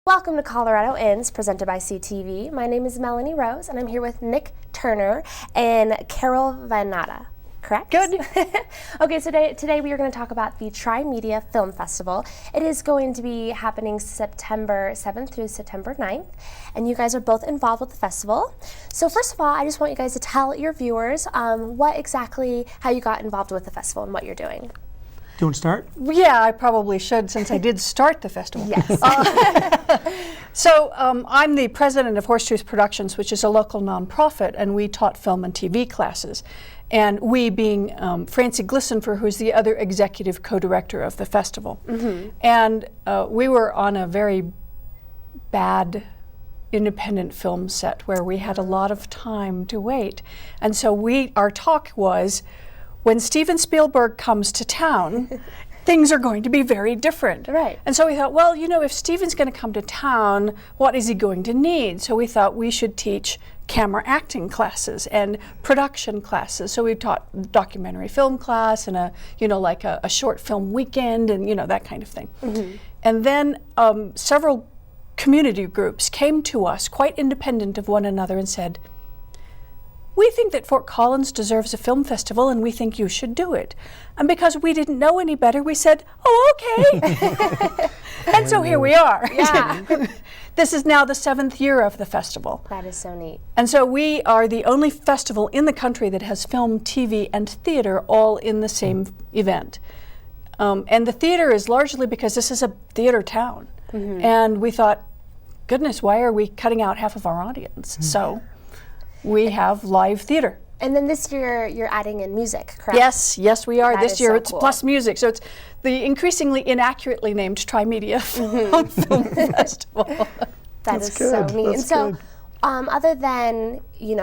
Welcome to Colorado Inns, presented by CTV. My name is Melanie Rose, and I'm here with Nick Turner and Carol Van Natta. Correct? Good. Okay, so today we are going to talk about the TriMedia Film Festival. It is going to be happening September 7th through September 9th, and you guys are both involved with the festival. So first of all, I just want you guys to tell your viewers how you got involved with the festival and what you're doing. Do you want to start? Yeah, I probably should, since I did start the festival. Yes. So I'm the president of Horsetooth Productions, which is a local nonprofit, and we taught film and TV classes. And we being Francie Glycenfer, who's the other executive co-director of the festival. Mm-hmm. And we were on a very bad independent film set where we had a lot of time to wait. And so our talk was, when Steven Spielberg comes to town, things are going to be very different. Right. And so we thought, well, you know, if Steven's going to come to town, what is he going to need? So we thought we should teach camera acting classes and production classes. So we taught documentary film class and a short film weekend and that kind of thing. Mm-hmm. And then several community groups came to us, quite independent of one another, and said, we think that Fort Collins deserves a film festival and we think you should do it. And because we didn't know any better, we said, oh, okay. And so here we are. Yeah. This is now the 7th year of the festival. That is so neat. And so we are the only festival in the country that has film, TV, and theater all in the same event. And the theater is largely because this is a theater town. Mm-hmm. And we thought, goodness, why are we cutting out half of our audience? Mm-hmm. So we have live theater. And then this year you're adding in music, correct? Yes, we are. That this year so it's cool. plus music. So it's the increasingly inaccurately named TriMedia Film Festival. That's good. so neat. That's and good. so, other than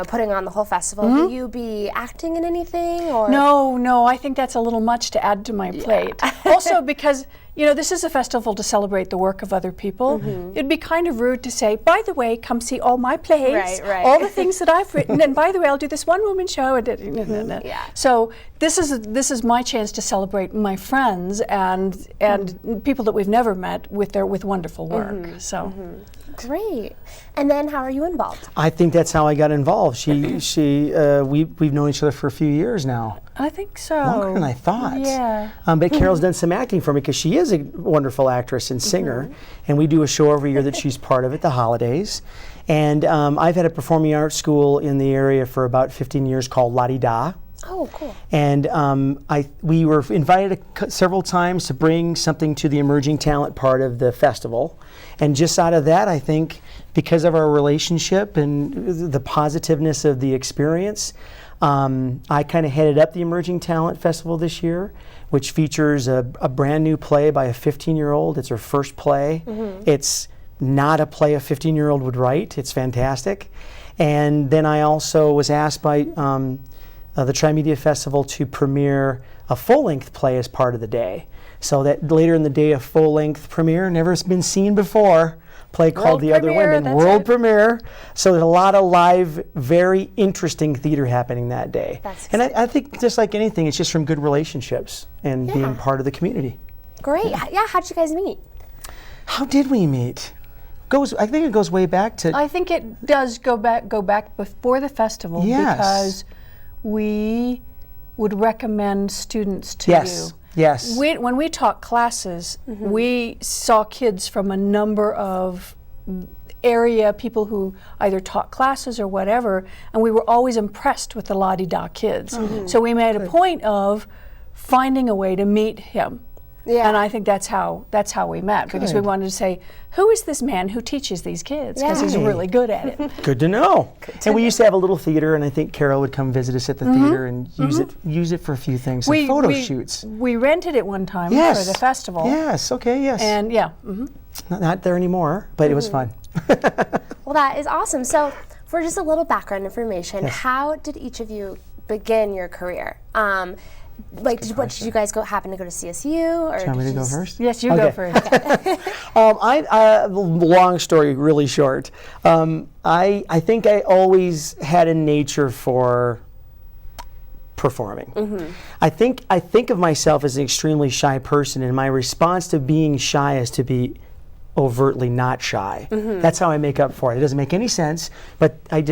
putting on the whole festival, will you be acting in anything? Or No, I think that's a little much to add to my plate. Also because this is a festival to celebrate the work of other people. Mm-hmm. It'd be kind of rude to say, by the way, come see all my plays, right. all the things that I've written, and by the way, I'll do this one-woman show. Yeah. So this is my chance to celebrate my friends and people that we've never met with wonderful work. Mm-hmm. So. Mm-hmm. Great. And then how are you involved? I think that's how I got involved. We've known each other for a few years now. I think so. Longer than I thought. Yeah. But Carol's done some acting for me because she is a wonderful actress and singer. Mm-hmm. And we do a show every year that she's part of at the holidays. And I've had a performing arts school in the area for about 15 years called La Di Da. Oh, cool. And we were invited several times to bring something to the emerging talent part of the festival. And just out of that, I think, because of our relationship and the positiveness of the experience, I kind of headed up the Emerging Talent Festival this year, which features a brand new play by a 15-year-old. It's her first play. Mm-hmm. It's not a play a 15-year-old would write. It's fantastic. And then I also was asked by the TriMedia Festival to premiere a full-length play as part of the day. So that later in the day, a full-length premiere, never been seen before, play called The Other Women, world premiere. So there's a lot of live, very interesting theater happening that day. And I think just like anything, it's just from good relationships and being part of the community. Great. Yeah, how'd you guys meet? How did we meet? I think it goes way back to... I think it does go back before the festival. Yes. Because we would recommend students to you. Yes. When we taught classes, mm-hmm. we saw kids from a number of area people who either taught classes or whatever, and we were always impressed with the La-di-da kids. Mm-hmm. So we made a point of finding a way to meet him. Yeah. And I think that's how we met. Good. Because we wanted to say, who is this man who teaches these kids? Because he's really good at it. Good to know. And we used to have a little theater, and I think Carol would come visit us at the mm-hmm. theater and use it for a few things, photo shoots. We rented it one time for the festival. Yes, okay, yes. And mm-hmm. not there anymore, but it was fun. Well, that is awesome. So for just a little background information, how did each of you begin your career? Did you guys happen to go to CSU? Or want me to go first? Yes, you go first. Okay. Long story, really short. I think I always had a nature for performing. Mm-hmm. I think of myself as an extremely shy person, and my response to being shy is to be overtly not shy. That's how I make up for it. It doesn't make any sense, but I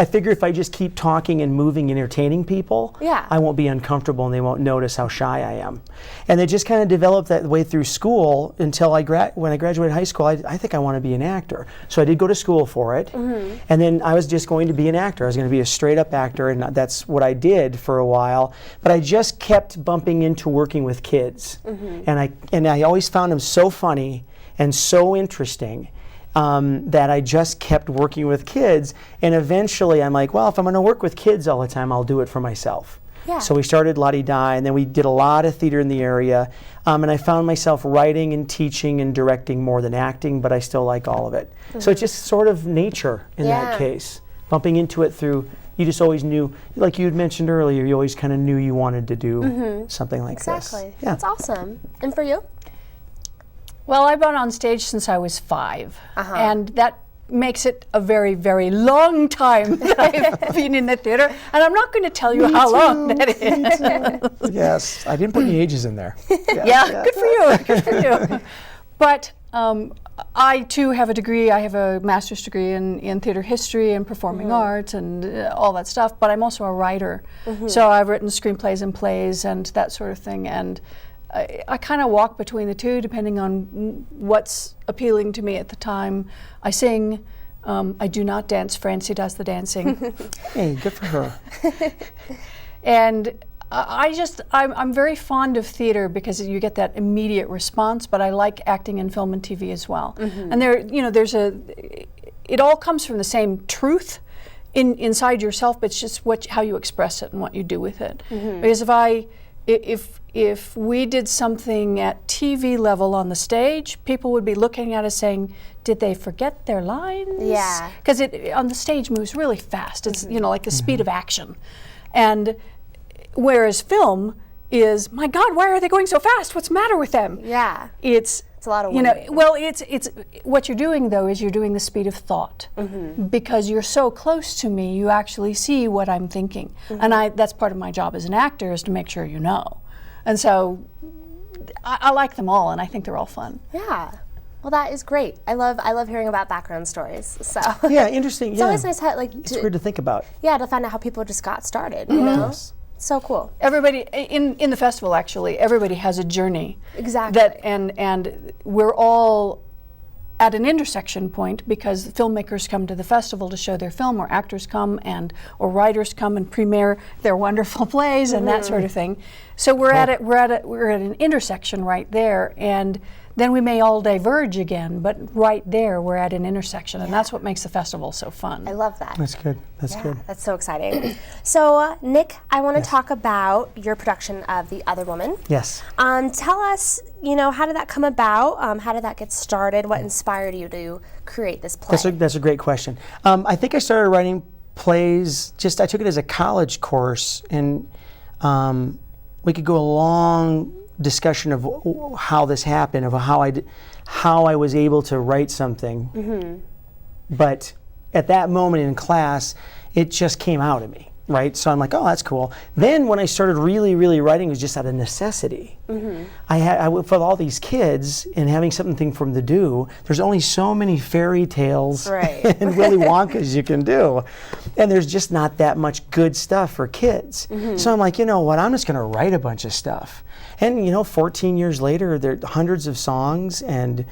figure if I just keep talking and moving and entertaining people, I won't be uncomfortable and they won't notice how shy I am. And it just kind of developed that way through school until when I graduated high school, I think I want to be an actor. So I did go to school for it, and then I was just going to be an actor. I was going to be a straight up actor, and that's what I did for a while. But I just kept bumping into working with kids, and I always found them so funny and so interesting that I just kept working with kids. And eventually I'm like, well, if I'm going to work with kids all the time, I'll do it for myself. So we started La-Di-Da, and then we did a lot of theater in the area. And I found myself writing and teaching and directing more than acting, but I still like all of it. So it's just sort of nature in that case. Bumping into it through, you just always knew, like you had mentioned earlier, you always kind of knew you wanted to do something like this. Exactly. That's awesome. And for you? Well, I've been on stage since I was 5, and that makes it a very, very long time that I've been in the theater, and I'm not going to tell you how long that is. Yes, I didn't put any ages in there. Good for you, good for you. But I too have a degree. I have a master's degree in theater history and performing arts and all that stuff, but I'm also a writer. So I've written screenplays and plays and that sort of thing, and I kind of walk between the two depending on what's appealing to me at the time. I sing. I do not dance. Francie does the dancing. Hey, good for her. And I'm very fond of theater because you get that immediate response, but I like acting in film and TV as well. And it all comes from the same truth inside yourself, but it's just how you express it and what you do with it. Because if we did something at TV level on the stage, people would be looking at us saying, did they forget their lines? Yeah. Because it on the stage moves really fast. It's like the speed of action. And whereas film is, my God, why are they going so fast? What's the matter with them? Yeah. It's a lot of it's what you're doing though is you're doing the speed of thought. Because you're so close to me, you actually see what I'm thinking. And that's part of my job as an actor, is to make sure you know. And so I like them all, and I think they're all fun. Yeah. Well, that is great. I love hearing about background stories. So yeah, interesting. It's always nice how it's weird to think about. Yeah, to find out how people just got started. You know, so cool. Everybody in the festival, actually, everybody has a journey. Exactly. And we're all at an intersection point because filmmakers come to the festival to show their film, or actors come or writers come and premiere their wonderful plays and that sort of thing. So we're at an intersection right there, and then we may all diverge again, but right there we're at an intersection, and that's what makes the festival so fun. I love that. That's good. That's good. That's so exciting. So, Nick, I want to talk about your production of The Other Woman. Yes. Tell us, how did that come about? How did that get started? What inspired you to create this play? That's a great question. I think I started writing plays, I took it as a college course, and we could go a long discussion of how this happened, of how I was able to write something. But at that moment in class, it just came out of me, right? So I'm like, oh, that's cool. Then when I started really, really writing, it was just out of necessity. For all these kids and having something for them to do, there's only so many fairy tales and Willy Wonkas you can do. And there's just not that much good stuff for kids. So I'm like, you know what, I'm just gonna write a bunch of stuff. And 14 years later, there are hundreds of songs and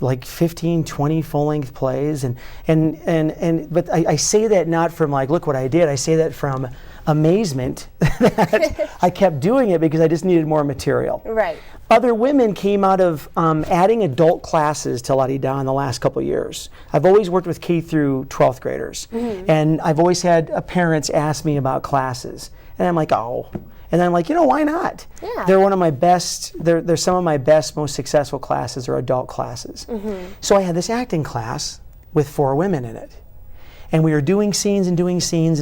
like 15, 20 full-length plays, but I say that not from like, look what I did. I say that from amazement that I kept doing it because I just needed more material. Right. Other Women came out of adding adult classes to La-Di-Da in the last couple of years. I've always worked with K through 12th graders, and I've always had parents ask me about classes, and I'm like, oh. And then I'm like, why not? Yeah. They're one of my best, they're some of my best, most successful classes are adult classes. So I had this acting class with 4 women in it. And we were doing scenes, and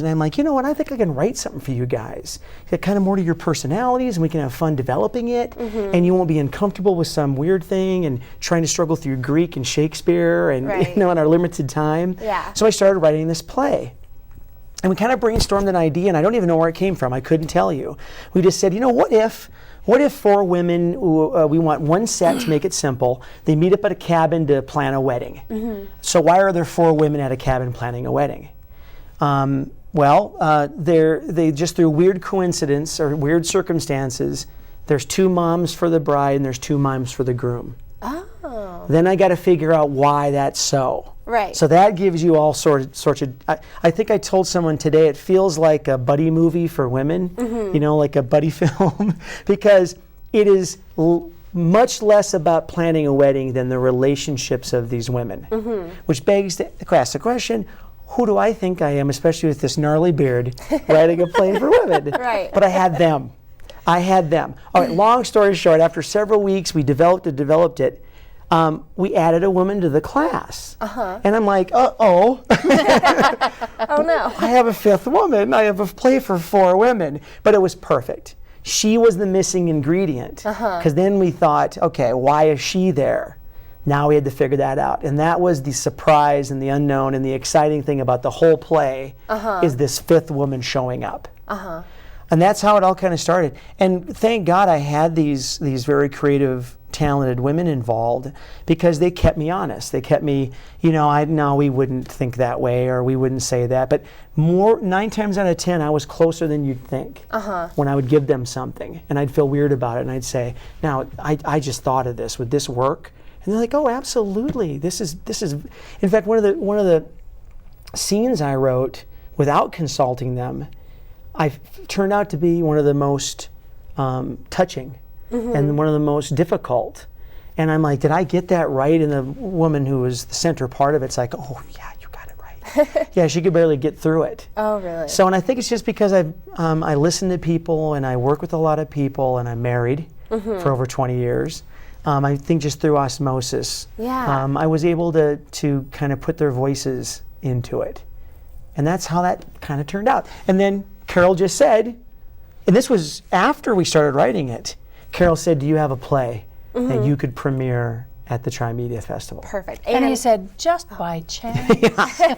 I'm like, you know what, I think I can write something for you guys. Get kind of more to your personalities, and we can have fun developing it, and you won't be uncomfortable with some weird thing and trying to struggle through Greek and Shakespeare and in our limited time. Yeah. So I started writing this play. And we kind of brainstormed an idea, and I don't even know where it came from. I couldn't tell you. We just said, what if 4 women, we want one set to make it simple, they meet up at a cabin to plan a wedding. So why are there 4 women at a cabin planning a wedding? They just through weird coincidence or weird circumstances, there's 2 moms for the bride and there's 2 moms for the groom. Oh. Then I got to figure out why that's so. Right. So that gives you all sorts of. I think I told someone today it feels like a buddy movie for women, like a buddy film, because it is much less about planning a wedding than the relationships of these women, which begs to ask the question, who do I think I am, especially with this gnarly beard, writing a play for women? Right. But I had them. All right, long story short, after several weeks, we developed it. We added a woman to the class. And I'm like, uh-oh. Oh, no. I have a 5th woman. I have a play for 4 women. But it was perfect. She was the missing ingredient. Because then we thought, okay, why is she there? Now we had to figure that out. And that was the surprise and the unknown and the exciting thing about the whole play is this 5th woman showing up. And that's how it all kind of started. And thank God I had these very creative, talented women involved because they kept me honest. They kept me, we wouldn't think that way or we wouldn't say that. But 9 times out of 10, I was closer than you'd think when I would give them something. And I'd feel weird about it. And I'd say, now, I just thought of this. Would this work? And they're like, oh, absolutely. This is. In fact, one of the scenes I wrote without consulting them, turned out to be one of the most touching and one of the most difficult. And I'm like, did I get that right? And the woman who was the center part of it's like, oh yeah, you got it right. Yeah, she could barely get through it. Oh, really? So, and I think it's just because I listen to people and I work with a lot of people and I'm married for over 20 years. I think just through osmosis, I was able to kind of put their voices into it. And that's how that kind of turned out. And then Carol just said, and this was after we started writing it, Carol said, do you have a play that you could premiere at the TriMedia Festival? Perfect. And he said, just by chance.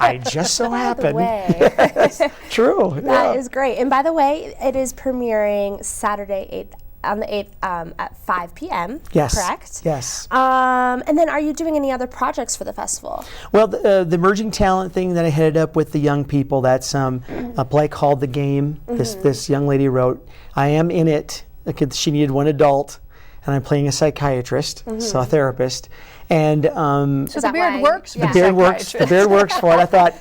I just so happened. Yes, true. That is great. And by the way, it is premiering Saturday on the 8th at 5 p.m. Yes. Correct? Yes. And then are you doing any other projects for the festival? Well, the emerging talent thing that I headed up with the young people, that's a play called The Game. This young lady wrote. I am in it. She needed one adult, and I'm playing a psychiatrist, so a therapist. And so the beard works. The beard works. The beard works for it. I thought,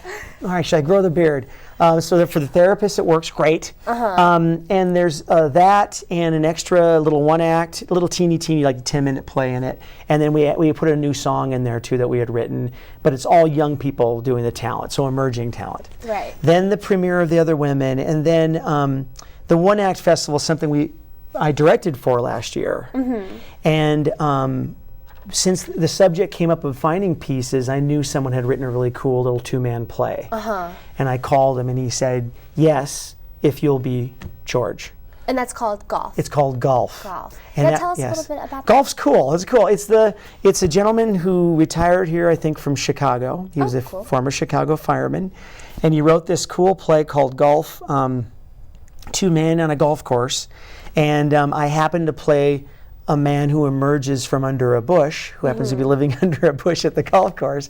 all right, should I grow the beard? So that for the therapist, it works great. And there's that and an extra little 1-act, little teeny, like 10-minute play in it. And then we put a new song in there too that we had written. But it's all young people doing the talent, so emerging talent. Right. Then the premiere of The Other Women, and then the 1-act festival is something I directed for last year. And since the subject came up of finding pieces, I knew someone had written a really cool little 2-man play. And I called him and he said, yes, if you'll be George. And that's called Golf. It's called Golf. Golf. And Can you tell us a little bit about Golf's cool. It's cool. It's a gentleman who retired here, I think, from Chicago. He was a former Chicago fireman. And he wrote this cool play called Golf, 2 men on a golf course. And I happened to play a man who emerges from under a bush, who happens to be living under a bush at the golf course,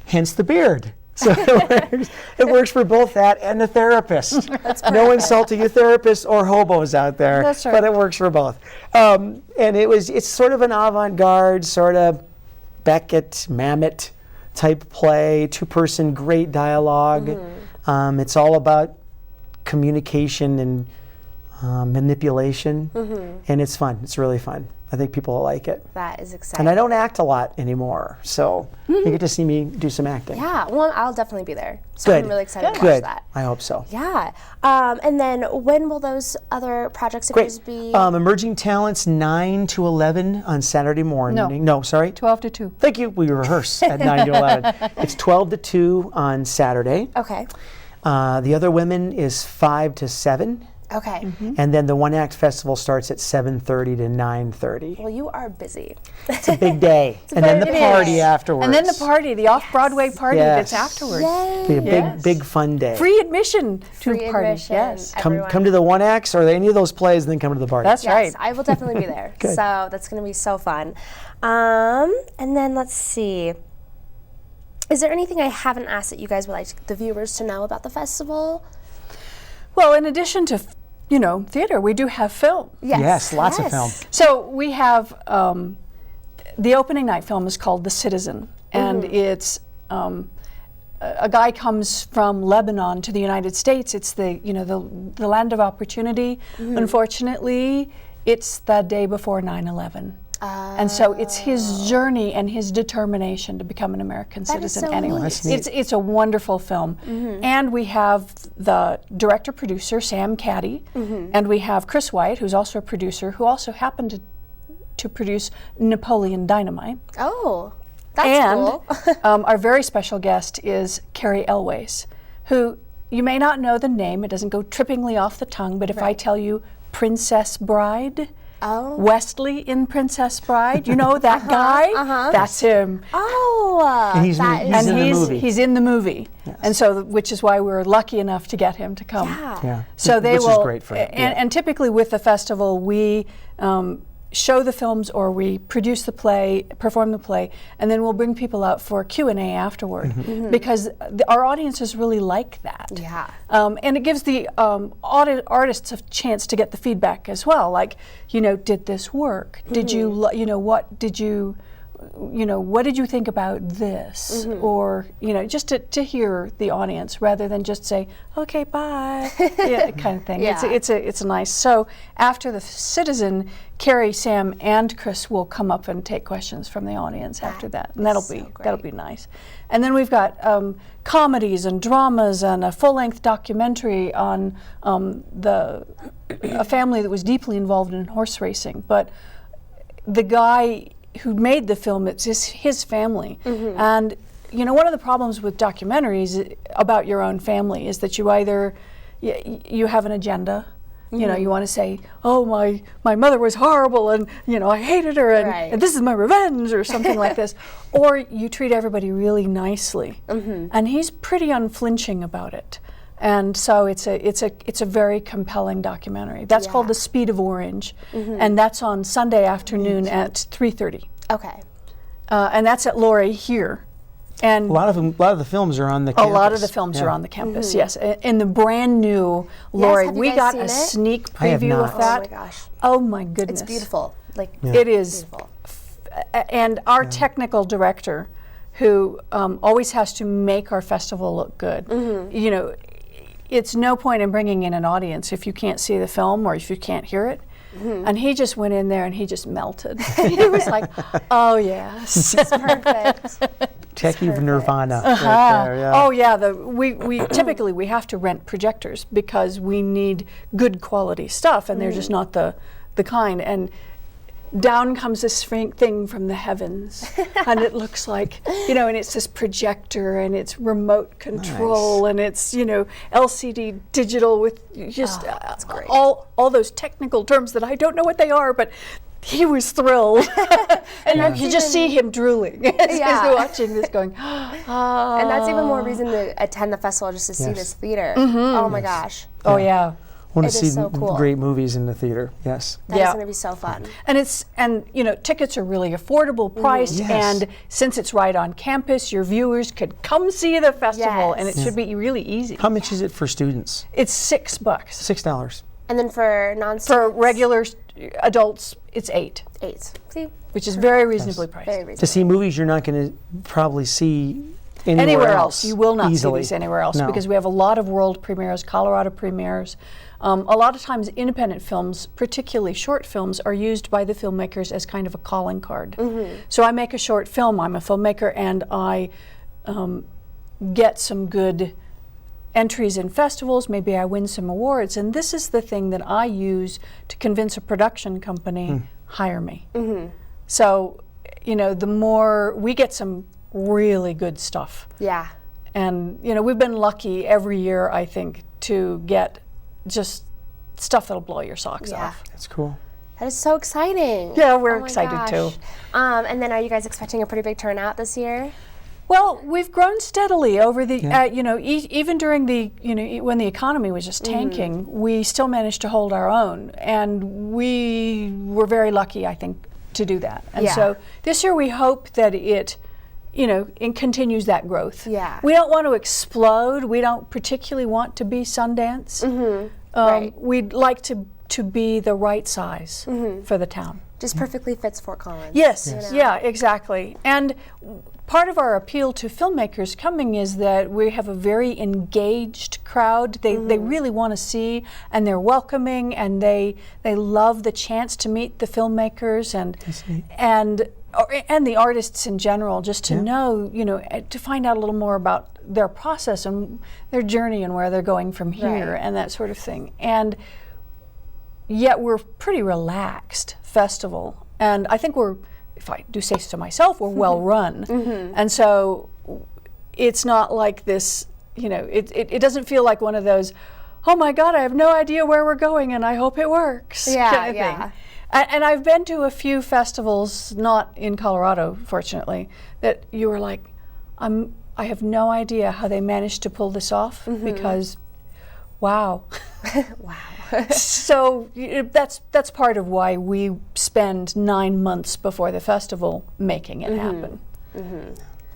hence the beard. So it works for both that and the therapist. No insult to you therapists or hobos out there, That's right. but it works for both. And it's sort of an avant-garde, sort of Beckett, Mamet type play, 2-person, great dialogue. It's all about communication and manipulation, and it's fun. It's really fun. I think people will like it. That is exciting. And I don't act a lot anymore, so you get to see me do some acting. Yeah, well, I'll definitely be there. So Good. I'm really excited to Good. watch that. I hope so. Yeah. And then when will those other projects of yours be? Emerging Talents 9 to 11 on Saturday morning. No, sorry. 12 to 2. Thank you. We rehearse at 9 to 11. It's 12 to 2 on Saturday. Okay. The Other Women is 5 to 7 Okay. And then the one-act festival starts at 7:30 to 9:30. Well, you are busy. It's a big day. a And then the very big party day. afterwards. And then the party, the off-Broadway party Yes. that's afterwards. Yay. Be a Yes. big fun day. Free admission to Free a party. admission. Yes. Everyone. Come to the one-acts or any of those plays, and then come to the party. That's Yes, right. I will definitely be there. Good. So that's going to be so fun. And then let's see. Is there anything I haven't asked that you guys would like the viewers to know about the festival? Well, in addition to, theater, we do have film. Yes, lots of film. So we have the opening night film is called The Citizen, and it's a guy comes from Lebanon to the United States. It's the land of opportunity. Unfortunately, it's the day before 9/11. And so it's his journey and his determination to become an American That is citizen so anyway. neat. That's neat. It's a wonderful film. And we have the director-producer, Sam Caddy, and we have Chris White, who's also a producer, who also happened to produce Napoleon Dynamite. Oh, that's And cool. our very special guest is Carrie Elways, who you may not know the name. It doesn't go trippingly off the tongue, but if I tell you Princess Bride, Wesley in Princess Bride, you know that guy? That's him. Oh, And he's that in- is- in the movie. He's in the movie. And so, which is why we're lucky enough to get him to come. Yeah. So they Which will, is great for him. and typically with the festival, we show the films or we produce the play, perform the play, and then we'll bring people out for Q&A afterward because our audiences really like that. Yeah. And it gives the artists a chance to get the feedback as well, like, did this work? Did you, what did you think about this? Or, just to hear the audience rather than just say, okay, bye, kind of thing. Yeah. It's a nice. So after The Citizen, Carrie, Sam, and Chris will come up and take questions from the audience after that, and that'll be nice. And then we've got comedies and dramas and a full-length documentary on a family that was deeply involved in horse racing, but the guy who made the film, it's his family. And one of the problems with documentaries about your own family is that you either you have an agenda. You want to say, oh, my mother was horrible and I hated her and this is my revenge or something like this, or you treat everybody really nicely. And he's pretty unflinching about it. And so it's a very compelling documentary. That's called The Speed of Orange, and that's on Sunday afternoon at 3:30. Okay. And that's at Laurie here. And A lot of the films are on the campus. a lot of the films are on the campus, yes. In the brand new Laurie, have you we guys got seen a it? sneak I have preview not. of that. Oh my gosh. Oh my goodness. It's beautiful. It is. Beautiful. And our technical director, who always has to make our festival look good, it's no point in bringing in an audience if you can't see the film or if you can't hear it. And he just went in there and he just melted. He was like, oh yes. Perfect. Techie Nirvana. Right there, yeah. Oh yeah, we typically we have to rent projectors because we need good quality stuff, and they're just not the kind. And down comes this thing from the heavens, and it looks like and it's this projector, and it's remote control, and it's LCD digital with just great. all those technical terms that I don't know what they are, but. He was thrilled, and you just see him drooling as he's watching this, going, "Ah!" And that's even more reason to attend the festival just to see this theater. Oh my gosh. Oh yeah, Want It to see is so cool. great movies in the theater. Yes. That is going to be so fun. and tickets are really affordable priced, Yes. and since it's right on campus, your viewers could come see the festival, and it Yes. should be really easy. How much is it for students? It's $6. $6. And then for non-students? For regular adults, it's $8, 8. See? which is very reasonably priced. Very To reasonable. see movies you're not going to probably see Anywhere else. You will not easily. see these anywhere else No. because we have a lot of world premieres, Colorado premieres. A lot of times independent films, particularly short films, are used by the filmmakers as kind of a calling card. So I make a short film, I'm a filmmaker, and I get some good entries in festivals, maybe I win some awards, and this is the thing that I use to convince a production company, hire me. So, the more, we get some really good stuff. Yeah. And, we've been lucky every year, I think, to get just stuff that'll blow your socks Yeah. off. That's cool. That is so exciting. Yeah, we're Oh my excited gosh. too. And then are you guys expecting a pretty big turnout this year? Well, we've grown steadily over the, Yeah. even during the, when the economy was just tanking, we still managed to hold our own. And we were very lucky, I think, to do that. And Yeah. so this year we hope that it continues that growth. Yeah. We don't want to explode. We don't particularly want to be Sundance. Right. We'd like to be the right size for the town. Just perfectly fits Fort Collins. Yes, you know? yeah, exactly. And part of our appeal to filmmakers coming is that we have a very engaged crowd. They really want to see, and they're welcoming, and they love the chance to meet the filmmakers and the artists in general, just to know, to find out a little more about their process and their journey and where they're going from here Right. and that sort of thing. And yet we're pretty relaxed festival, and I think we're, if I do say so myself, we're well run. And so it's not like this, it doesn't feel like one of those, oh my God, I have no idea where we're going and I hope it works kind of thing. And I've been to a few festivals, not in Colorado, fortunately, that you were like, I have no idea how they managed to pull this off because, wow. Wow. So that's part of why we spend 9 months before the festival making it happen.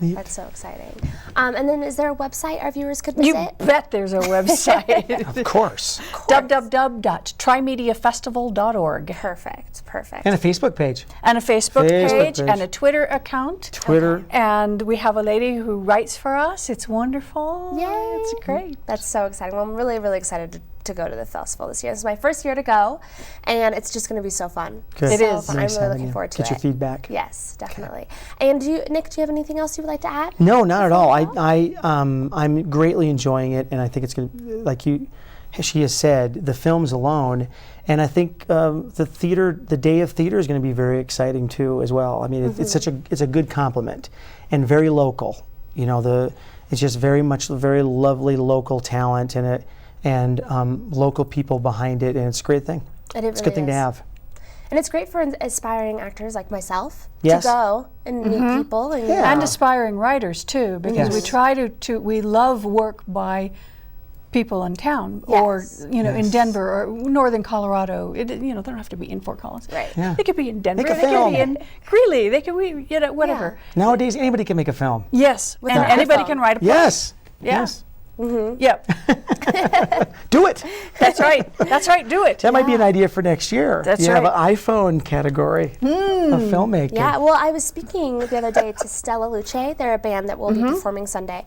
That's so exciting. And then is there a website our viewers could You visit? bet there's a website. Of course. www.TriMediaFestival.org. Perfect. And a Facebook page. And a Facebook page page. and a Twitter account. Twitter. And we have a lady who writes for us. It's wonderful. Yay. It's great. That's so exciting. Well, I'm really, really excited to go to the festival this year. This is my first year to go, and it's just going to be so fun. Good. It So is. fun. I'm Nice really having looking you. forward to Get it. your feedback. Yes, definitely. And Nick, do you have anything else you would like to add? No, not at all. I'm greatly enjoying it, and I think it's going to, like she has said, the films alone, and I think the day of theater is going to be very exciting too as well. I mean, it's a good compliment, and very local. It's just very lovely local talent and local people behind it, and it's a great thing. And it It's a good really thing to is. have. And it's great for aspiring actors like myself Yes. to go and meet people. And, Yeah. And aspiring writers too, because we Yes. try we love work by people in town or Yes. in Denver or northern Colorado. They don't have to be in Fort Collins. Right. Yeah. They could be in Denver. Make a They could film. be in Greeley. They could be whatever. Nowadays, anybody can make a film. Yes, With and an anybody iPhone. can write a play. Yes. Yeah. Yes. Yep. Do it. That's right. That's right. Do it. That might be an idea for next year. That's you have right. an iPhone category of filmmaking. Yeah, well, I was speaking the other day to Stella Luce. They're a band that will be performing Sunday.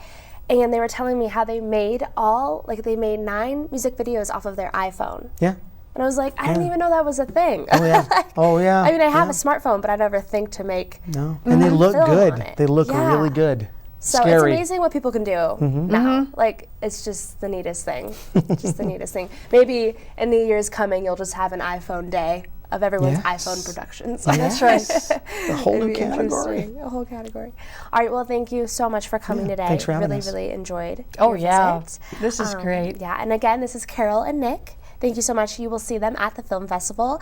And they were telling me how they made 9 music videos off of their iPhone. Yeah. And I was like, I didn't even know that was a thing. Oh yeah. Oh yeah. I mean, I have yeah. a smartphone, but I never think to make. No. And they look film good. on it. They look Yeah. really good. So Scary. it's amazing what people can do now. Like, it's just the neatest thing. Just the neatest thing. Maybe in the years coming, you'll just have an iPhone day of everyone's Yes. iPhone productions. That's right. A whole new It'd be category. interesting. A whole category. All right, well, thank you so much for coming today. thanks for having really, us. really enjoyed Oh, your yeah. visit. This is great. Yeah, and again, this is Carol and Nick. Thank you so much. You will see them at the film festival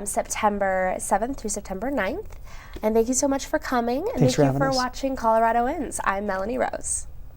September 7th through September 9th. And thank you so much for coming. And Thanks for thank you having for us. watching Colorado Ins. I'm Melanie Rose.